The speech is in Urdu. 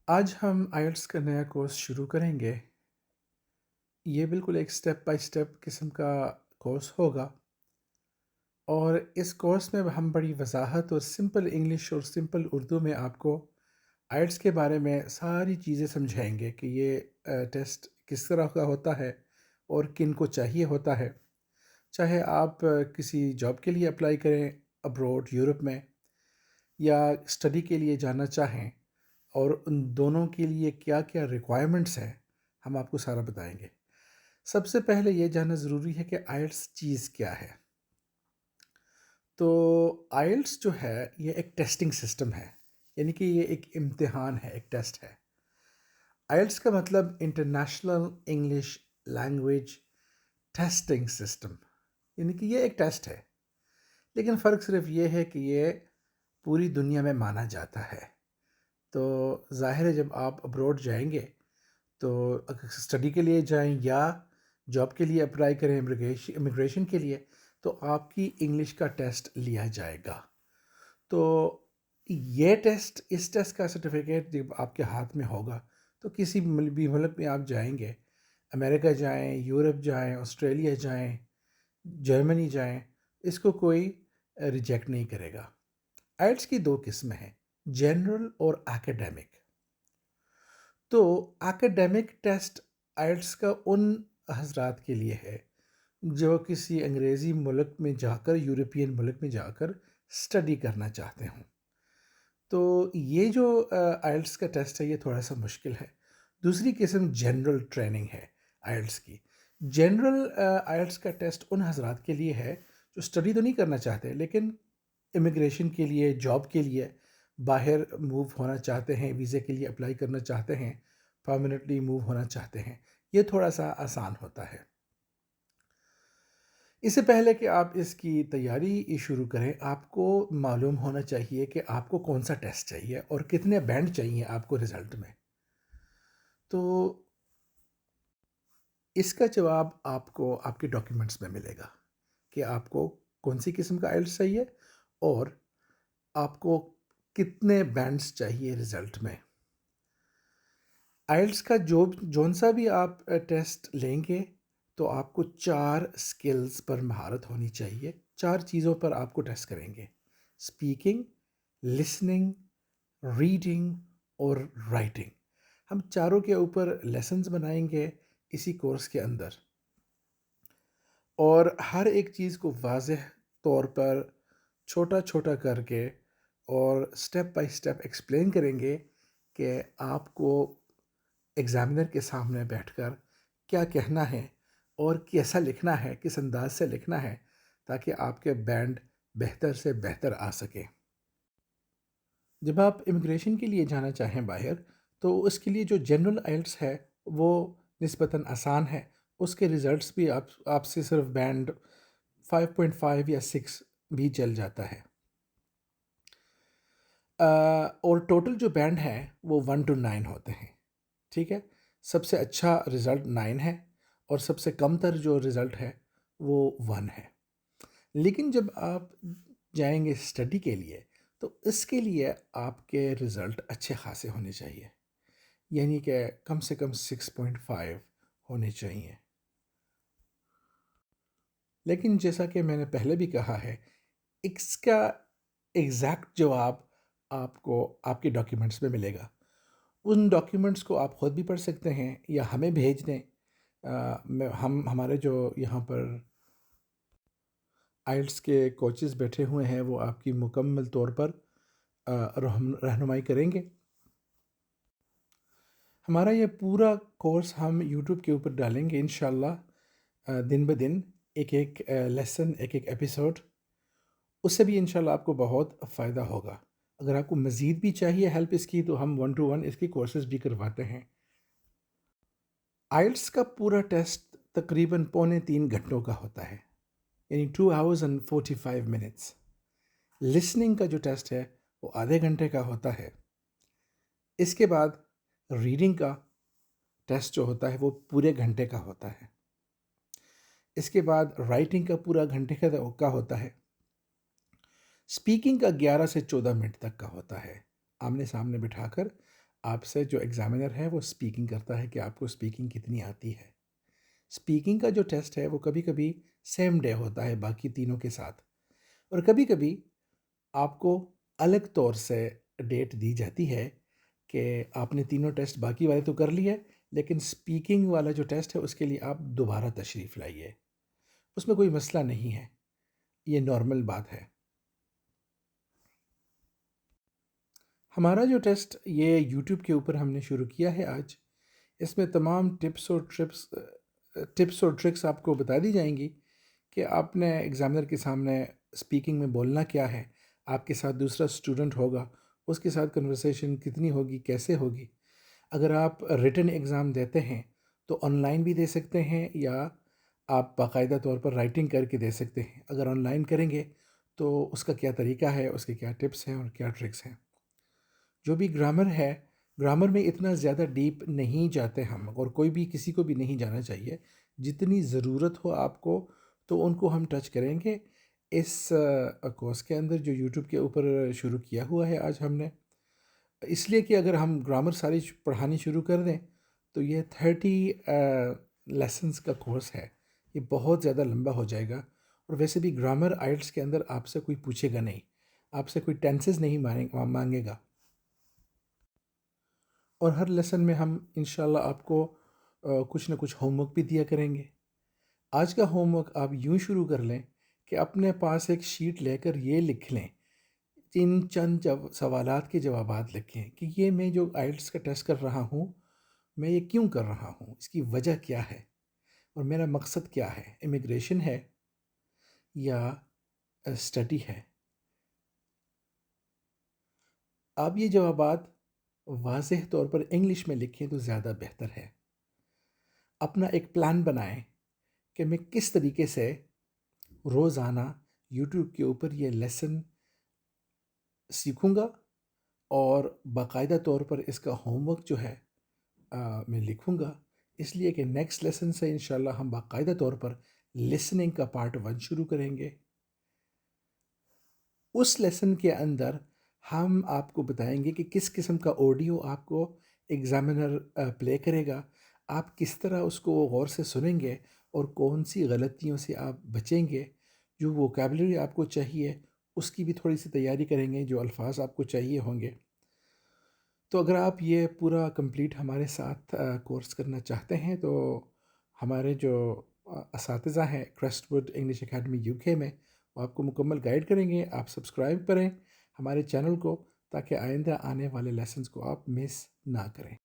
آج ہم آئلٹس کا نیا کورس شروع کریں گے۔ یہ بالکل ایک سٹیپ بائی سٹیپ قسم کا کورس ہوگا، اور اس کورس میں ہم بڑی وضاحت اور سمپل انگلش اور سمپل اردو میں آپ کو آئلٹس کے بارے میں ساری چیزیں سمجھائیں گے کہ یہ ٹیسٹ کس طرح کا ہوتا ہے اور کن کو چاہیے ہوتا ہے۔ چاہے آپ کسی جاب کے لیے اپلائی کریں ابروڈ یورپ میں، یا اسٹڈی کے لیے جانا چاہیں، اور ان دونوں کے لیے کیا کیا ریکوائرمنٹس ہیں، ہم آپ کو سارا بتائیں گے۔ سب سے پہلے یہ جاننا ضروری ہے کہ آئلٹس چیز کیا ہے۔ تو آئلٹس جو ہے یہ ایک ٹیسٹنگ سسٹم ہے، یعنی کہ یہ ایک امتحان ہے، ایک ٹیسٹ ہے۔ آئلٹس کا مطلب international English language testing system, یعنی کہ یہ ایک ٹیسٹ ہے، لیکن فرق صرف یہ ہے کہ یہ پوری دنیا میں مانا جاتا ہے۔ تو ظاہر ہے جب آپ ابروڈ جائیں گے تو اسٹڈی کے لیے جائیں یا جاب کے لیے اپلائی کریں امیگریشن کے لیے، تو آپ کی انگلش کا ٹیسٹ لیا جائے گا۔ تو یہ ٹیسٹ، اس ٹیسٹ کا سرٹیفکیٹ جب آپ کے ہاتھ میں ہوگا تو کسی بھی ملک میں آپ جائیں گے، امریکہ جائیں، یورپ جائیں، آسٹریلیا جائیں، جرمنی جائیں، اس کو کوئی ریجیکٹ نہیں کرے گا۔ آئلٹس کی دو قسمیں ہیں، جنرل اور ایکیڈیمک۔ تو ایکیڈیمک ٹیسٹ آئلٹس کا ان حضرات کے لیے ہے جو کسی انگریزی ملک میں جا کر، یورپین ملک میں جا کر اسٹڈی کرنا چاہتے ہوں۔ تو یہ جو آئلٹس کا ٹیسٹ ہے یہ تھوڑا سا مشکل ہے۔ دوسری قسم جنرل ٹریننگ ہے آئلٹس کی۔ جنرل آئلٹس کا ٹیسٹ ان حضرات کے لیے ہے جو اسٹڈی تو نہیں کرنا چاہتے، لیکن امیگریشن کے لیے، جاب کے لیے باہر موو ہونا چاہتے ہیں، ویزے کے لیے اپلائی کرنا چاہتے ہیں، پرماننٹلی موو ہونا چاہتے ہیں۔ یہ تھوڑا سا آسان ہوتا ہے۔ اس سے پہلے کہ آپ اس کی تیاری شروع کریں، آپ کو معلوم ہونا چاہیے کہ آپ کو کون سا ٹیسٹ چاہیے اور کتنے بینڈ چاہیے آپ کو رزلٹ میں۔ تو اس کا جواب آپ کو آپ کے ڈاکیومنٹس میں ملے گا کہ آپ کو کون سی قسم کا آئلٹس چاہیے اور آپ کو کتنے بینڈز چاہیے رزلٹ میں۔ آئلٹس کا جون سا بھی آپ ٹیسٹ لیں گے تو آپ کو 4 سکلز پر مہارت ہونی چاہیے۔ 4 چیزوں پر آپ کو ٹیسٹ کریں گے: اسپیکنگ، لسننگ، ریڈنگ اور رائٹنگ۔ ہم چاروں کے اوپر لیسنز بنائیں گے اسی کورس کے اندر، اور ہر ایک چیز کو واضح طور پر چھوٹا چھوٹا کر کے اور سٹیپ بائی سٹیپ ایکسپلین کریں گے کہ آپ کو ایگزامینر کے سامنے بیٹھ کر کیا کہنا ہے اور کیسا لکھنا ہے، کس انداز سے لکھنا ہے، تاکہ آپ کے بینڈ بہتر سے بہتر آ سکیں۔ جب آپ امیگریشن کے لیے جانا چاہیں باہر، تو اس کے لیے جو جنرل آئلٹس ہے وہ نسبتاً آسان ہے۔ اس کے ریزلٹس بھی آپ سے صرف بینڈ 5.5 یا 6 بھی چل جاتا ہے۔ اور ٹوٹل جو بینڈ ہے وہ 1 to 9 ہوتے ہیں، ٹھیک ہے۔ سب سے اچھا رزلٹ 9 ہے اور سب سے کم تر جو رزلٹ ہے وہ 1 ہے۔ لیکن جب آپ جائیں گے اسٹڈی کے لیے تو اس کے لیے آپ کے رزلٹ اچھے خاصے ہونے چاہیے، یعنی کہ کم سے کم 6.5 ہونے چاہیے۔ لیکن جیسا کہ میں نے پہلے بھی کہا ہے، اس کا ایگزیکٹ جواب آپ کو آپ کے ڈاکیومنٹس میں ملے گا۔ ان ڈاکیومنٹس کو آپ خود بھی پڑھ سکتے ہیں یا ہمیں بھیج دیں۔ ہمارے جو یہاں پر آئلٹس کے کوچز بیٹھے ہوئے ہیں وہ آپ کی مکمل طور پر رہنمائی کریں گے۔ ہمارا یہ پورا کورس ہم یوٹیوب کے اوپر ڈالیں گے انشاءاللہ، دن بہ دن ایک ایک لیسن، ایک ایک ایپیسوڈ۔ اس سے بھی انشاءاللہ آپ کو بہت فائدہ ہوگا۔ اگر آپ کو مزید بھی چاہیے ہیلپ اس کی تو ہم 1 to 1 اس کی کورسز بھی کرواتے ہیں۔ آئلٹس کا پورا ٹیسٹ تقریباً 2.75 گھنٹوں کا ہوتا ہے، یعنی 2 hours and 45 minutes۔ لسننگ کا جو ٹیسٹ ہے وہ آدھے گھنٹے کا ہوتا ہے۔ اس کے بعد ریڈنگ کا ٹیسٹ جو ہوتا ہے وہ پورے گھنٹے کا ہوتا ہے۔ اس کے بعد رائٹنگ کا پورا گھنٹے کا ہوتا ہے۔ اسپیکنگ کا 11 سے 14 منٹ تک کا ہوتا ہے، آمنے سامنے بٹھا کر آپ سے جو ایگزامینر ہے وہ اسپیکنگ کرتا ہے کہ آپ کو اسپیکنگ کتنی آتی ہے۔ اسپیکنگ کا جو ٹیسٹ ہے وہ کبھی کبھی سیم ڈے ہوتا ہے باقی تینوں کے ساتھ، اور کبھی کبھی آپ کو الگ طور سے ڈیٹ دی جاتی ہے کہ آپ نے تینوں ٹیسٹ باقی والے تو کر لیے، لیکن اسپیکنگ والا جو ٹیسٹ ہے اس کے لیے آپ دوبارہ تشریف لائیے۔ اس میں کوئی مسئلہ نہیں ہے، یہ نارمل بات ہے۔ ہمارا جو ٹیسٹ یہ یوٹیوب کے اوپر ہم نے شروع کیا ہے آج۔ اس میں تمام ٹپس اور ٹرکس آپ کو بتا دی جائیں گی کہ آپ نے ایگزامنر کے سامنے اسپیکنگ میں بولنا کیا ہے، آپ کے ساتھ دوسرا اسٹوڈنٹ ہوگا، اس کے ساتھ کنورسیشن کتنی ہوگی، کیسے ہوگی۔ اگر آپ ریٹن ایگزام دیتے ہیں تو آن لائن بھی دے سکتے ہیں، یا آپ باقاعدہ طور پر رائٹنگ کر کے دے سکتے ہیں۔ اگر آن لائن کریں گے تو اس کا کیا طریقہ ہے، اس کے کیا ٹپس ہیں اور کیا ٹرکس ہیں۔ جو بھی گرامر ہے، گرامر میں اتنا زیادہ ڈیپ نہیں جاتے ہم، اور کوئی بھی کسی کو بھی نہیں جانا چاہیے۔ جتنی ضرورت ہو آپ کو تو ان کو ہم ٹچ کریں گے۔ اس کورس کے اندر جو یوٹیوب کے اوپر شروع کیا ہوا ہے آج ہم نے، اس لیے کہ اگر ہم گرامر ساری پڑھانی شروع کر دیں تو یہ 30 لیسنز کا کورس ہے، یہ بہت زیادہ لمبا ہو جائے گا۔ اور ویسے بھی گرامر آئلٹس کے اندر آپ سے کوئی پوچھے گا نہیں، آپ سے کوئی ٹینسز نہیں مانگے گا۔ اور ہر لیسن میں ہم انشاءاللہ آپ کو کچھ نہ کچھ ہوم ورک بھی دیا کریں گے۔ آج کا ہوم ورک آپ یوں شروع کر لیں کہ اپنے پاس ایک شیٹ لے کر یہ لکھ لیں، ان چند سوالات کے جوابات لکھیں کہ یہ میں جو آئلٹس کا ٹیسٹ کر رہا ہوں، میں یہ کیوں کر رہا ہوں، اس کی وجہ کیا ہے، اور میرا مقصد کیا ہے، امیگریشن ہے یا اسٹڈی ہے۔ آپ یہ جوابات واضح طور پر انگلش میں لکھیں تو زیادہ بہتر ہے۔ اپنا ایک پلان بنائیں کہ میں کس طریقے سے روزانہ یوٹیوب کے اوپر یہ لیسن سیکھوں گا، اور باقاعدہ طور پر اس کا ہوم ورک جو ہے میں لکھوں گا، اس لیے کہ نیکسٹ لیسن سے انشاءاللہ ہم باقاعدہ طور پر لسننگ کا پارٹ 1 شروع کریں گے۔ اس لیسن کے اندر ہم آپ کو بتائیں گے کہ کس قسم کا آڈیو آپ کو ایگزامینر پلے کرے گا، آپ کس طرح اس کو غور سے سنیں گے، اور کون سی غلطیوں سے آپ بچیں گے۔ جو ووکیبلری آپ کو چاہیے اس کی بھی تھوڑی سی تیاری کریں گے، جو الفاظ آپ کو چاہیے ہوں گے۔ تو اگر آپ یہ پورا کمپلیٹ ہمارے ساتھ کورس کرنا چاہتے ہیں تو ہمارے جو اساتذہ ہیں Crest would English academy you کے میں، وہ آپ کو مکمل گائیڈ کریں گے۔ آپ سبسکرائب کریں ہمارے چینل کو تاکہ آئندہ آنے والے لیسنز کو آپ مس نہ کریں۔